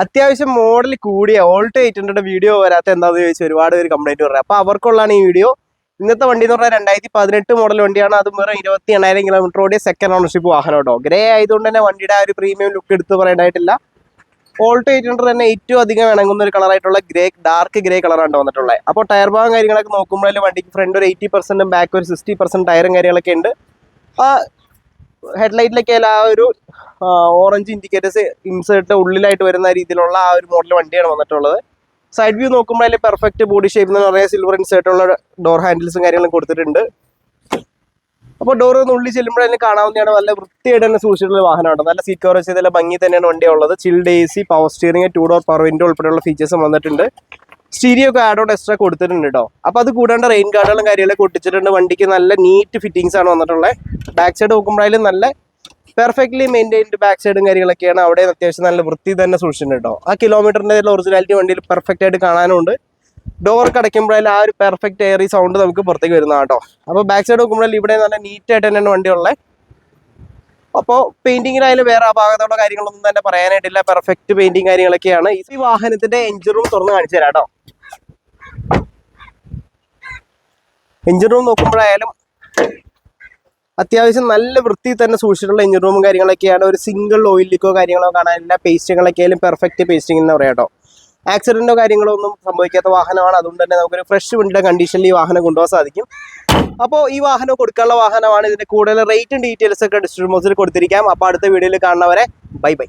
അത്യാവശ്യം മോഡൽ കൂടിയ Alto 800 video വരാത്ത എന്താണെന്ന് ചോദിച്ചാൽ ഒരുപാട് പേര് കംപ്ലൈന്റ് പറയാം. അപ്പോൾ അവർക്കുള്ളതാണ് ഈ വീഡിയോ. ഇന്നത്തെ വണ്ടി എന്ന് പറഞ്ഞാൽ 2018 മോഡൽ വണ്ടിയാണ്. അത് വെറും 28,000 കിലോമീറ്റർ ഓടിയ സെക്കൻഡ് ഓണർഷിപ്പ് വാഹനം കേട്ടോ. ഗ്രേ ആയതുകൊണ്ട് തന്നെ വണ്ടിയുടെ ആ ഒരു പ്രീമിയം ലുക്ക് എടുത്ത് പറയേണ്ടതായിട്ടില്ല. ഓൾട്ടോ 800 തന്നെ ഏറ്റവും അധികം ഇണങ്ങുന്ന ഒരു കളറായിട്ടുള്ള ഡാർക്ക് ഗ്രേ കളറാണ് വന്നിട്ടുള്ളത്. അപ്പോൾ ടയർ ഭാഗം കാര്യങ്ങളൊക്കെ നോക്കുമ്പോഴേ വണ്ടിക്ക് ഫ്രണ്ട് ഒരു 80%, ബാക്ക് ഒരു 60% ടയറും കാര്യങ്ങളൊക്കെ ഉണ്ട്. ആ ഹെഡ്ലൈറ്റിലൊക്കെ ആ ഒരു ഓറഞ്ച് ഇൻഡിക്കേറ്റേഴ്സ് ഇൻസേർട്ട് ഉള്ളിലായിട്ട് വരുന്ന രീതിയിലുള്ള ആ ഒരു മോഡൽ വണ്ടിയാണ് വന്നിട്ടുള്ളത്. സൈഡ് വ്യൂ നോക്കുമ്പോൾ അതിൽ പെർഫെക്റ്റ് ബോഡി ഷേപ്പ് എന്ന് പറയുന്നത് സിൽവർ ഇൻസേർട്ടുള്ള ഡോർ ഹാൻഡിൽസും കാര്യങ്ങളും കൊടുത്തിട്ടുണ്ട്. അപ്പോൾ ഡോർ ഒന്ന് ഉള്ളിൽ ചെല്ലുമ്പോൾ അതിന് കാണാവുന്നതാണ്. നല്ല വൃത്തിയായിട്ട് തന്നെ സൂക്ഷിച്ചിട്ടുള്ള വാഹനമാണ്. നല്ല സീറ്റ് കവർ വെച്ച് നല്ല ഭംഗി തന്നെയാണ് വണ്ടി ഉള്ളത്. Chilled AC, power steering, 2 door power window ഉൾപ്പെടെയുള്ള ഫീച്ചേഴ്സും വന്നിട്ടുണ്ട്. സ്റ്റീരിയോ ഒക്കെ ആഡ് ഓൺ എക്സ്ട്രാ കൊടുത്തിട്ടുണ്ട് കേട്ടോ. അപ്പോൾ അത് കൂടാണ്ട് റെയിൻ ഗാർഡുകളും കാര്യങ്ങളൊക്കെ ഒട്ടിച്ചിട്ടുണ്ട്. വണ്ടിക്ക് നല്ല നീറ്റ് ഫിറ്റിംഗ്സ് ആണ് വന്നിട്ടുള്ളത്. ബാക്ക് സൈഡ് നോക്കുമ്പോഴായാലും നല്ല പെർഫെക്റ്റ്ലി മെയിൻറ്റൈൻഡ് ബാക്ക് സൈഡും കാര്യങ്ങളൊക്കെയാണ്. അവിടെ അത്യാവശ്യം നല്ല വൃത്തി തന്നെ സൂക്ഷിച്ചിട്ടുണ്ട് കേട്ടോ. ആ കിലോമീറ്ററിൻ്റെ ഒറിജിനാലിറ്റി വണ്ടിയിൽ പെർഫെക്റ്റ് ആയിട്ട് കാണാനുണ്ട്. ഡോർ അടയ്ക്കുമ്പോഴായാലും ആ ഒരു പെർഫെക്റ്റ് എയറി സൗണ്ട് നമുക്ക് പുറത്തേക്ക് വരുന്നതാണ് കേട്ടോ. അപ്പോൾ ബാക്ക് സൈഡ് നോക്കുമ്പോഴാലും ഇവിടെ നല്ല നീറ്റായിട്ട് തന്നെയാണ് വണ്ടിയുള്ളത്. അപ്പോൾ പെയിന്റിങ്ങിനായാലും വേറെ അപാകതയുള്ള കാര്യങ്ങളൊന്നും തന്നെ പറയാനായിട്ടില്ല. പെർഫെക്റ്റ് പെയിന്റിങ് കാര്യങ്ങളൊക്കെയാണ്. ഈ വാഹനത്തിന്റെ എഞ്ചിൻ റൂം തുറന്ന് കാണിച്ചു തരാം കേട്ടോ. എഞ്ചിൻ റൂം നോക്കുമ്പോഴായാലും അത്യാവശ്യം നല്ല വൃത്തി തന്നെ സൂക്ഷിച്ചിട്ടുള്ള എഞ്ചിൻ റൂമും കാര്യങ്ങളൊക്കെയാണ്. ഒരു സിംഗിൾ ഓയിൽ ലീക്കോ കാര്യങ്ങളോ കാണാനില്ല. പേസ്റ്റിങ്ങളൊക്കെ ആയാലും പെർഫെക്റ്റ് പേസ്റ്റിംഗ് എന്ന് പറയാം കേട്ടോ. ആക്സിഡന്റോ കാര്യങ്ങളോ ഒന്നും സംഭവിക്കാത്ത വാഹനമാണ്. അതുകൊണ്ട് തന്നെ നമുക്കൊരു ഫ്രഷ് വണ്ടിയുടെ കണ്ടീഷനിൽ ഈ വാഹനം കൊണ്ടുപോകാൻ സാധിക്കും. അപ്പോൾ ഈ വാഹനം കൊടുക്കാനുള്ള വാഹനമാണ്. ഇതിന്റെ കൂടുതൽ റേറ്റും ഡീറ്റെയിൽസ് ഒക്കെ ഡിസ്ക്രിപ്ഷൻ ബോക്സിൽ കൊടുത്തിരിക്കാം. അപ്പോൾ അടുത്ത വീഡിയോയിൽ കാണുന്നവരെ ബൈ ബൈ.